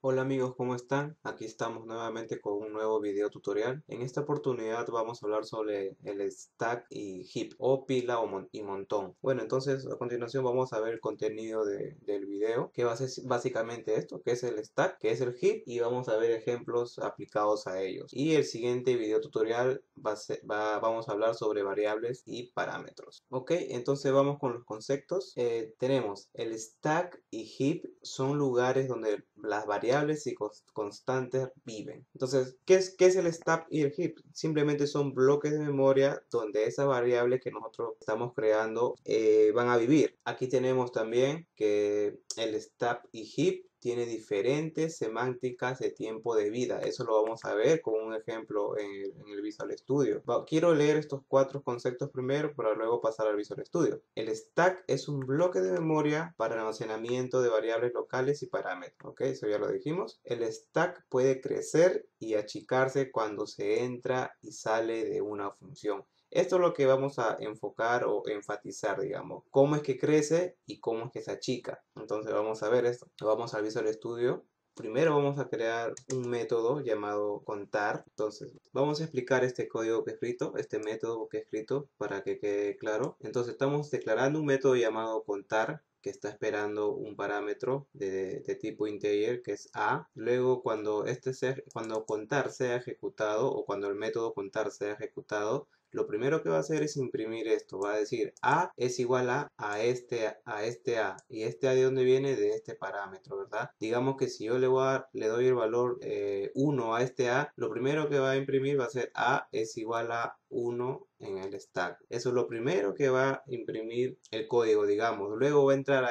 Hola amigos, ¿cómo están? Aquí estamos nuevamente con un nuevo video tutorial. En esta oportunidad vamos a hablar sobre el stack y heap o pila y montón. Bueno, entonces a continuación vamos a ver el contenido del video, que va a ser básicamente esto, que es el stack, que es el heap, y vamos a ver ejemplos aplicados a ellos. Y el siguiente video tutorial vamos a hablar sobre variables y parámetros. Ok, entonces vamos con los conceptos. Tenemos el stack y heap son lugares donde las variables y constantes viven. Entonces, ¿qué es el stack y el heap? Simplemente son bloques de memoria donde esas variables que nosotros estamos creando van a vivir. Aquí tenemos también que el stack y heap tiene diferentes semánticas de tiempo de vida. Eso lo vamos a ver con un ejemplo en el Visual Studio. Quiero leer estos cuatro conceptos primero para luego pasar al Visual Studio. El stack es un bloque de memoria para almacenamiento de variables locales y parámetros. Ok, eso ya lo dijimos. El stack puede crecer y achicarse cuando se entra y sale de una función. Esto es lo que vamos a enfocar o enfatizar, digamos. Cómo es que crece y cómo es que se achica. Entonces vamos a ver esto. Vamos al Visual Studio. Primero vamos a crear un método llamado contar. Entonces vamos a explicar este código que he escrito, este método que he escrito para que quede claro. Entonces estamos declarando un método llamado contar que está esperando un parámetro de tipo integer que es a. Luego cuando contar sea ejecutado o cuando el método contar sea ejecutado, lo primero que va a hacer es imprimir esto. Va a decir a es igual a este a. Y este a de dónde viene de este parámetro, ¿verdad? Digamos que si yo le doy el valor 1 a este a, lo primero que va a imprimir va a ser a es igual a 1 en el stack. Eso es lo primero que va a imprimir el código, digamos. Luego va a entrar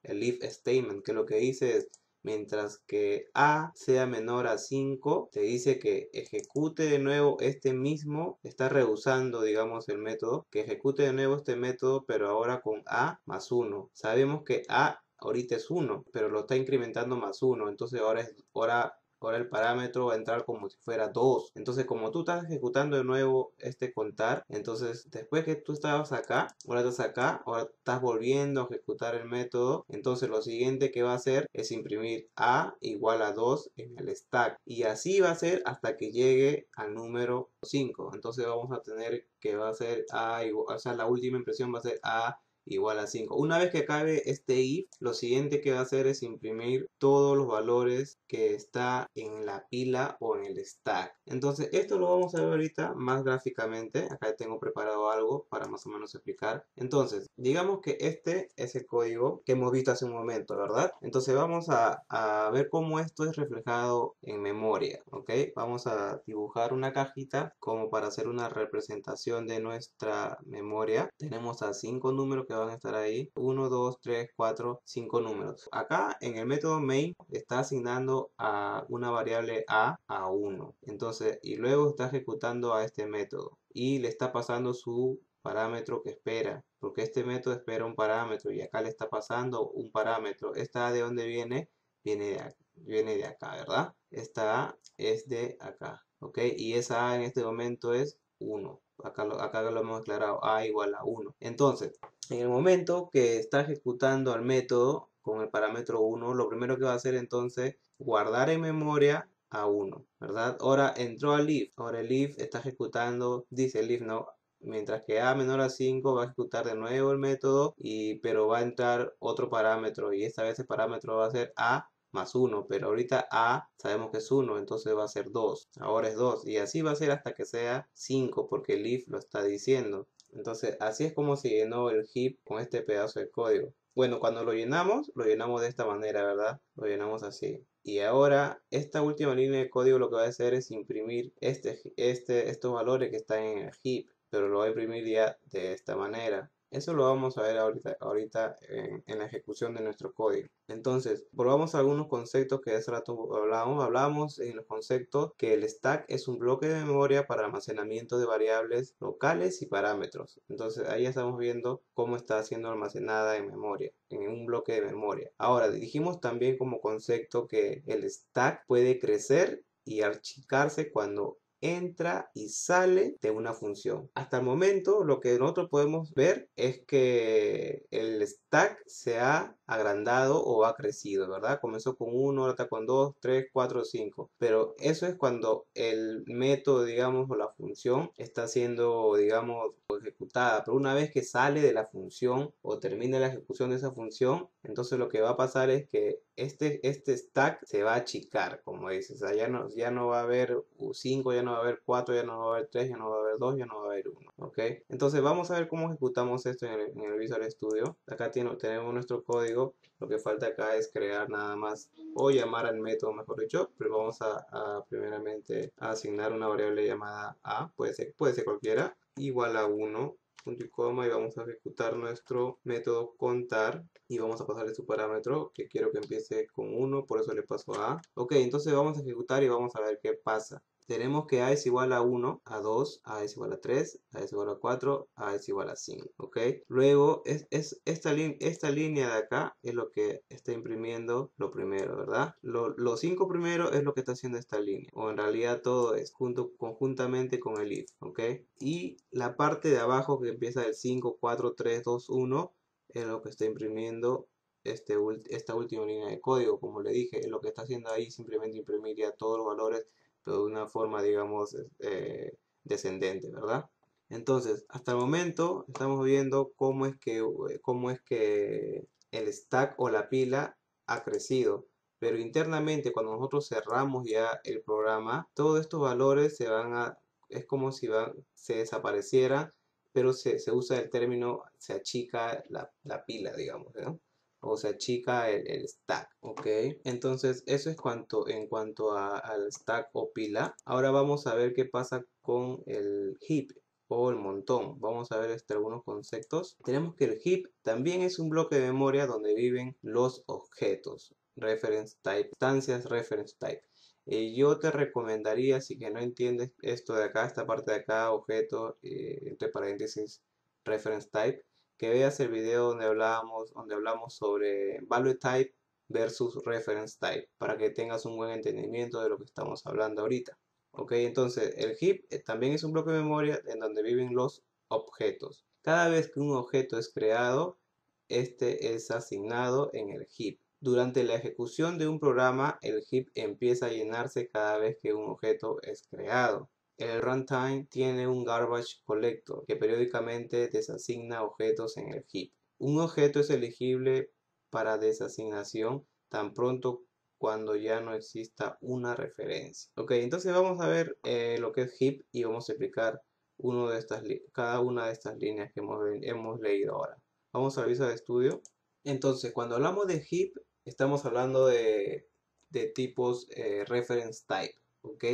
el if statement, que lo que dice es: mientras que a sea menor a 5, te dice que ejecute de nuevo este mismo, está rehusando, digamos, el método, que ejecute de nuevo este método, pero ahora con a más 1. Sabemos que a ahorita es 1, pero lo está incrementando más 1, entonces ahora el parámetro va a entrar como si fuera 2. Entonces, como tú estás ejecutando de nuevo este contar, entonces después que tú estabas acá, ahora estás volviendo a ejecutar el método. Entonces, lo siguiente que va a hacer es imprimir a igual a 2 en el stack. Y así va a ser hasta que llegue al número 5. Entonces, vamos a tener que va a ser a igual, o sea, la última impresión va a ser a igual a 5. Una vez que acabe este if, lo siguiente que va a hacer es imprimir todos los valores que está en la pila o en el stack. Entonces esto lo vamos a ver ahorita más gráficamente. Acá tengo preparado algo para más o menos explicar. Entonces digamos que este es el código que hemos visto hace un momento, ¿verdad? Entonces vamos a ver cómo esto es reflejado en memoria, ¿ok? Vamos a dibujar una cajita como para hacer una representación de nuestra memoria. Tenemos a 5 números que van a estar ahí: 1, 2, 3, 4, 5 números. Acá en el método main está asignando a una variable a 1. Entonces, y luego está ejecutando a este método y le está pasando su parámetro que espera, porque este método espera un parámetro y acá le está pasando un parámetro. ¿Esta de dónde viene? Viene de acá, ¿verdad? Esta A es de acá, ¿ok? Y esa A en este momento es 1. Acá lo hemos declarado a igual a 1. Entonces, en el momento que está ejecutando al método con el parámetro 1, lo primero que va a hacer entonces guardar en memoria a 1, ¿verdad? Ahora entró al if. Ahora el if está ejecutando, dice el if, no. Mientras que a menor a 5 va a ejecutar de nuevo el método, pero va a entrar otro parámetro y esta vez el parámetro va a ser a más 1, pero ahorita a sabemos que es 1, entonces va a ser 2, ahora es 2 y así va a ser hasta que sea 5 porque el if lo está diciendo. Entonces así es como se llenó el heap con este pedazo de código. Bueno, cuando lo llenamos de esta manera, ¿verdad? Lo llenamos así. Y ahora esta última línea de código lo que va a hacer es imprimir estos valores que están en el heap, pero lo va a imprimir ya de esta manera. Eso lo vamos a ver ahorita en la ejecución de nuestro código. Entonces, probamos algunos conceptos que hace rato hablamos. Hablamos en los conceptos que el stack es un bloque de memoria para almacenamiento de variables locales y parámetros. Entonces, ahí estamos viendo cómo está siendo almacenada en memoria, en un bloque de memoria. Ahora, dijimos también como concepto que el stack puede crecer y achicarse cuando entra y sale de una función. Hasta el momento lo que nosotros podemos ver es que el stack se ha agrandado o ha crecido, ¿verdad? Comenzó con 1, ahora está con 2, 3, 4, 5. Pero eso es cuando el método, digamos, o la función está siendo, digamos, ejecutada. Pero una vez que sale de la función o termina la ejecución de esa función, entonces lo que va a pasar es que este stack se va a achicar, como dices. O sea, ya no va a haber 5, ya no va a haber 4, ya no va a haber 3, ya no va a haber 2, ya no va a haber 1. ¿Ok? Entonces vamos a ver cómo ejecutamos esto en el Visual Studio. Acá tenemos nuestro código. Lo que falta acá es crear nada más o llamar al método, mejor dicho, pero vamos a primeramente a asignar una variable llamada a, puede ser cualquiera, igual a 1, punto y coma, y vamos a ejecutar nuestro método contar y vamos a pasarle su parámetro que quiero que empiece con 1, por eso le paso a A. Ok, entonces vamos a ejecutar y vamos a ver qué pasa. Tenemos que A es igual a 1, a 2, A es igual a 3, A es igual a 4, A es igual a 5, ¿ok? Luego, esta línea de acá es lo que está imprimiendo lo primero, ¿verdad? Lo 5 primero es lo que está haciendo esta línea, o en realidad todo es conjuntamente con el if, ¿ok? Y la parte de abajo que empieza del 5, 4, 3, 2, 1 es lo que está imprimiendo esta última línea de código. Como le dije, lo que está haciendo ahí simplemente imprimir ya todos los valores, pero de una forma, digamos, descendente, ¿verdad? Entonces, hasta el momento estamos viendo cómo es que el stack o la pila ha crecido. Pero internamente, cuando nosotros cerramos ya el programa, todos estos valores es como si se desaparecieran, pero se usa el término, se achica la pila, digamos, ¿no? O se achica el stack, ¿ok? Entonces eso es en cuanto al stack o pila. Ahora vamos a ver qué pasa con el heap o el montón. Vamos a ver algunos conceptos. Tenemos que el heap también es un bloque de memoria donde viven los objetos, reference type, instancias reference type. Yo te recomendaría, si que no entiendes esto de acá, esta parte de acá, objeto, entre paréntesis, reference type, que veas el video donde hablamos sobre value type versus reference type, para que tengas un buen entendimiento de lo que estamos hablando ahorita. Ok, entonces el heap también es un bloque de memoria en donde viven los objetos. Cada vez que un objeto es creado, este es asignado en el heap. Durante la ejecución de un programa, el heap empieza a llenarse cada vez que un objeto es creado. El runtime tiene un garbage collector que periódicamente desasigna objetos en el heap. Un objeto es elegible para desasignación tan pronto cuando ya no exista una referencia. Ok, entonces vamos a ver lo que es heap y vamos a explicar cada una de estas líneas que hemos leído ahora. Vamos al Visual Studio. Entonces, cuando hablamos de heap, estamos hablando de tipos reference type, ¿ok?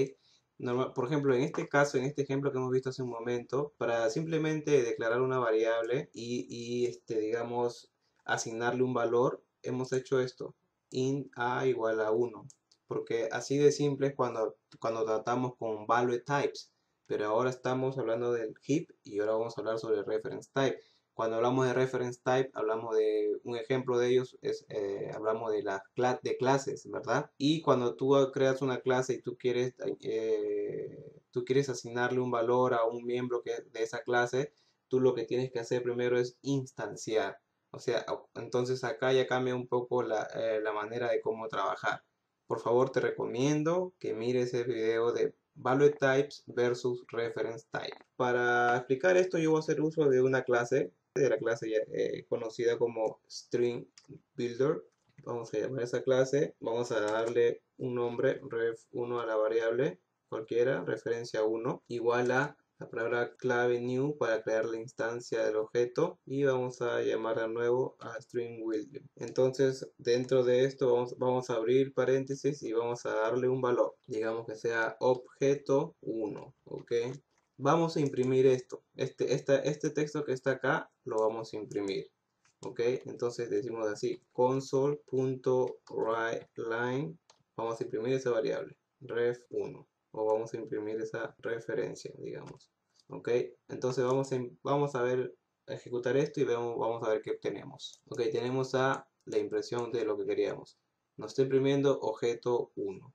Por ejemplo, en este caso, en este ejemplo que hemos visto hace un momento, para simplemente declarar una variable digamos, asignarle un valor, hemos hecho esto, int a igual a 1, porque así de simple es cuando tratamos con value types, pero ahora estamos hablando del heap y ahora vamos a hablar sobre reference type. Cuando hablamos de reference type, hablamos de un ejemplo de ellos, hablamos de clases, ¿verdad? Y cuando tú creas una clase y tú quieres asignarle un valor a un miembro de esa clase, tú lo que tienes que hacer primero es instanciar. O sea, entonces acá ya cambia un poco la manera de cómo trabajar. Por favor, te recomiendo que mires el video de Value Types versus Reference Type. Para explicar esto, yo voy a hacer uso de una clase, de la clase conocida como String Builder. Vamos a llamar a esa clase, vamos a darle un nombre, ref1 a la variable cualquiera, referencia 1, igual a la palabra clave new para crear la instancia del objeto y vamos a llamar de nuevo a string builder. Entonces dentro de esto vamos a abrir paréntesis y vamos a darle un valor, digamos que sea objeto 1, ok. Vamos a imprimir esto, este texto que está acá lo vamos a imprimir, ok. Entonces decimos así, console.writeLine, vamos a imprimir esa variable ref1 o vamos a imprimir esa referencia, digamos, ok. Entonces vamos a ejecutar esto y vamos a ver qué obtenemos. Ok, tenemos la impresión de lo que queríamos. Nos está imprimiendo objeto 1.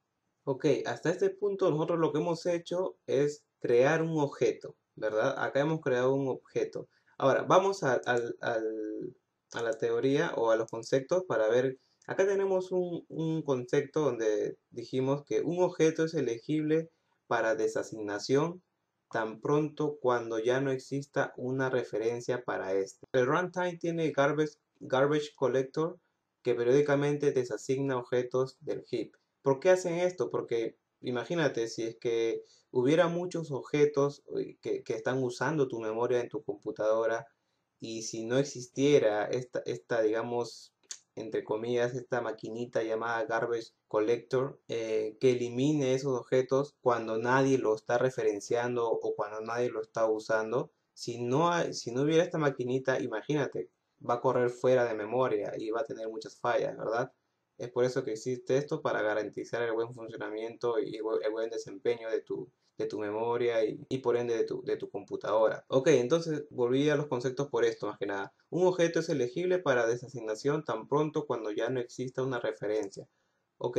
Ok, hasta este punto nosotros lo que hemos hecho es crear un objeto, ¿verdad? Acá hemos creado un objeto. Ahora, vamos a la teoría o a los conceptos para ver. Acá tenemos un concepto donde dijimos que un objeto es elegible para desasignación tan pronto cuando ya no exista una referencia para este. El runtime tiene garbage collector que periódicamente desasigna objetos del heap. ¿Por qué hacen esto? Porque imagínate, si es que hubiera muchos objetos que están usando tu memoria en tu computadora y si no existiera digamos, entre comillas, esta maquinita llamada Garbage Collector que elimine esos objetos cuando nadie lo está referenciando o cuando nadie lo está usando. Si no hubiera esta maquinita, imagínate, va a correr fuera de memoria y va a tener muchas fallas, ¿verdad? Es por eso que existe esto, para garantizar el buen funcionamiento y el buen desempeño de tu memoria y por ende de tu computadora. Ok, entonces volví a los conceptos por esto más que nada. Un objeto es elegible para desasignación tan pronto cuando ya no exista una referencia. Ok,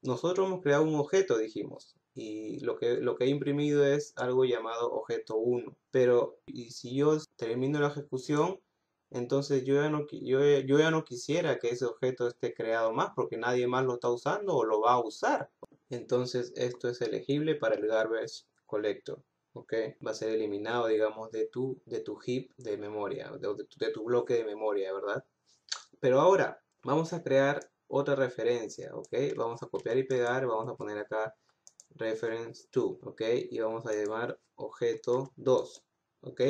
nosotros hemos creado un objeto, dijimos, y lo que he imprimido es algo llamado objeto 1. Pero y si yo termino la ejecución, entonces yo ya no quisiera que ese objeto esté creado más porque nadie más lo está usando o lo va a usar. Entonces esto es elegible para el garbage collector. ¿Ok? Va a ser eliminado, digamos, de tu heap de memoria, de tu bloque de memoria, ¿verdad? Pero ahora vamos a crear otra referencia, ¿ok? Vamos a copiar y pegar, vamos a poner acá reference to, ¿ok? Y vamos a llamar objeto 2, ¿ok?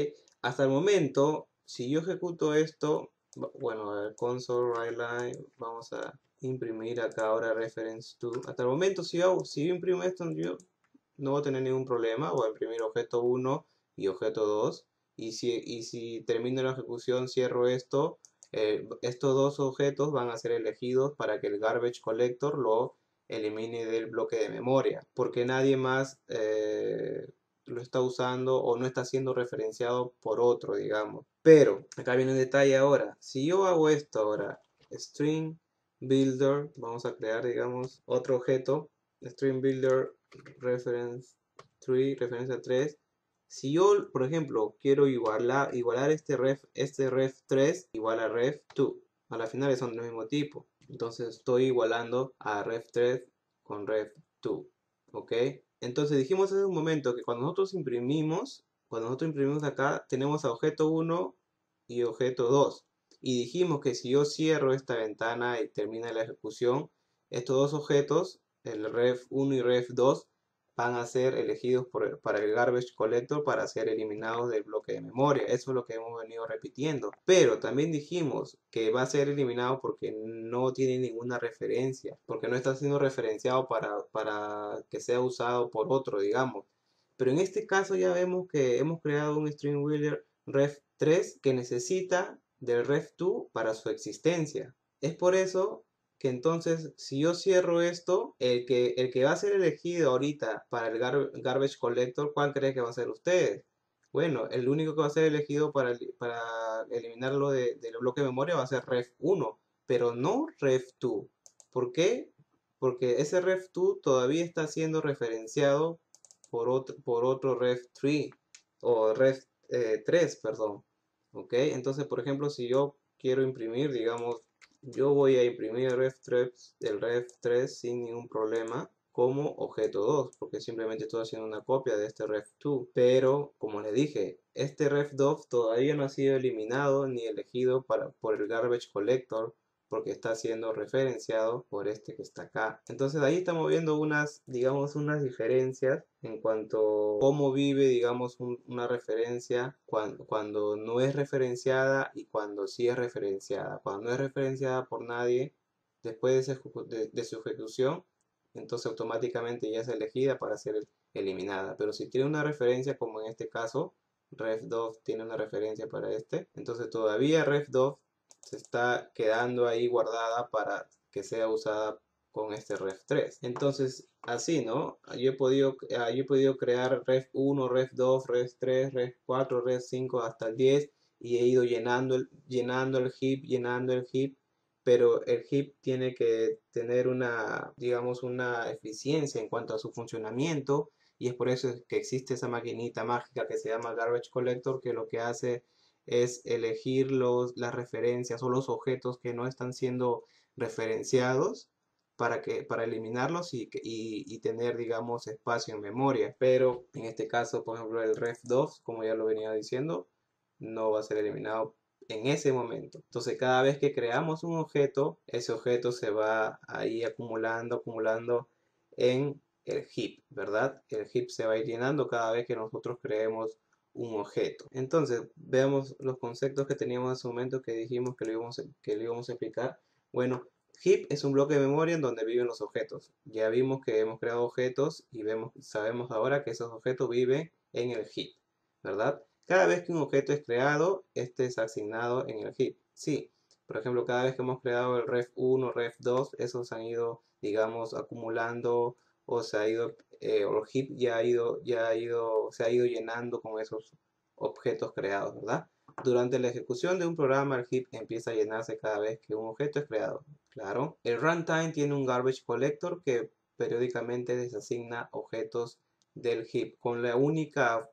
Hasta el momento, si yo ejecuto esto, bueno, el console write line, vamos a imprimir acá ahora reference to. Hasta el momento, si yo imprimo esto, yo no voy a tener ningún problema, voy a imprimir objeto 1 y objeto 2. Y si termino la ejecución, cierro esto, estos dos objetos van a ser elegidos para que el garbage collector lo elimine del bloque de memoria, porque nadie más lo está usando o no está siendo referenciado por otro, digamos. Pero, acá viene un detalle ahora. Si yo hago esto ahora, string builder, vamos a crear, digamos, otro objeto, string builder reference 3, referencia 3. Si yo, por ejemplo, quiero igualar este ref 3 igual a ref 2, a la final son del mismo tipo. Entonces estoy igualando a ref 3 con ref 2. ¿Ok? Entonces dijimos hace un momento que cuando nosotros imprimimos acá, tenemos a objeto 1 y objeto 2. Y dijimos que si yo cierro esta ventana y termina la ejecución, estos dos objetos, el ref 1 y ref 2, van a ser elegidos para el garbage collector para ser eliminados del bloque de memoria. Eso es lo que hemos venido repitiendo. Pero también dijimos que va a ser eliminado porque no tiene ninguna referencia, porque no está siendo referenciado para que sea usado por otro, digamos. Pero en este caso ya vemos que hemos creado un string builder ref 3 que necesita del ref 2 para su existencia. Es por eso que entonces, si yo cierro esto, el que va a ser elegido ahorita para el garbage collector, ¿cuál cree que va a ser ustedes? Bueno, el único que va a ser elegido para eliminarlo del bloque de memoria va a ser ref 1, pero no ref 2. ¿Por qué? Porque ese ref 2 todavía está siendo referenciado por otro ref 3 o ref 3, perdón. ¿Ok? Entonces, por ejemplo, si yo quiero imprimir, digamos, yo voy a imprimir el ref 3 sin ningún problema como objeto 2, porque simplemente estoy haciendo una copia de este ref 2. Pero, como les dije, este ref 2 todavía no ha sido eliminado ni elegido por el garbage collector, porque está siendo referenciado por este que está acá. Entonces ahí estamos viendo digamos, unas diferencias en cuanto a cómo vive, digamos, una referencia cuando no es referenciada y cuando sí es referenciada. Cuando no es referenciada por nadie, después de su ejecución, entonces automáticamente ya es elegida para ser eliminada. Pero si tiene una referencia, como en este caso, ref2 tiene una referencia para este, entonces todavía ref2 se está quedando ahí guardada para que sea usada con este ref 3. Entonces, así, ¿no? Yo he podido crear ref 1, ref 2, ref 3, ref 4, ref 5 hasta el 10 y he ido llenando el heap, pero el heap tiene que tener una, digamos, una eficiencia en cuanto a su funcionamiento, y es por eso que existe esa maquinita mágica que se llama Garbage Collector, que lo que hace es elegir las referencias o los objetos que no están siendo referenciados para eliminarlos y tener, digamos, espacio en memoria. Pero en este caso, por ejemplo, el ref2, como ya lo venía diciendo, no va a ser eliminado en ese momento. Entonces, cada vez que creamos un objeto, ese objeto se va ahí acumulando en el heap, ¿verdad? El heap se va a ir llenando cada vez que nosotros creemos un objeto. Entonces, veamos los conceptos que teníamos en ese momento que dijimos que lo íbamos a explicar. Bueno, heap es un bloque de memoria en donde viven los objetos. Ya vimos que hemos creado objetos y sabemos ahora que esos objetos viven en el heap, ¿verdad? Cada vez que un objeto es creado, este es asignado en el heap. Sí, por ejemplo, cada vez que hemos creado el ref1, ref2, esos han ido, digamos, acumulando o o el heap se ha ido llenando con esos objetos creados, ¿verdad? Durante la ejecución de un programa, el heap empieza a llenarse cada vez que un objeto es creado. Claro. El runtime tiene un garbage collector que periódicamente desasigna objetos del heap con la única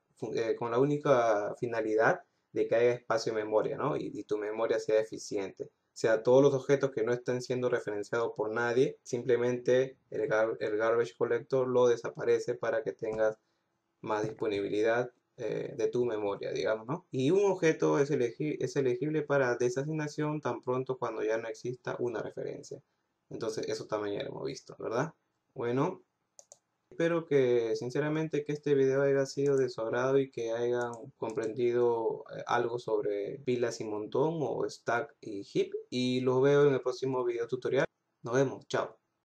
finalidad de que haya espacio en memoria, ¿no? Y tu memoria sea eficiente. O sea, todos los objetos que no estén siendo referenciados por nadie, simplemente el garbage collector lo desaparece para que tengas más disponibilidad de tu memoria, digamos, ¿no? Y un objeto es elegible para desasignación tan pronto cuando ya no exista una referencia. Entonces, eso también ya lo hemos visto, ¿verdad? Bueno, espero que sinceramente que este video haya sido de su agrado y que hayan comprendido algo sobre pilas y montón o stack y heap. Y los veo en el próximo video tutorial. Nos vemos, chao.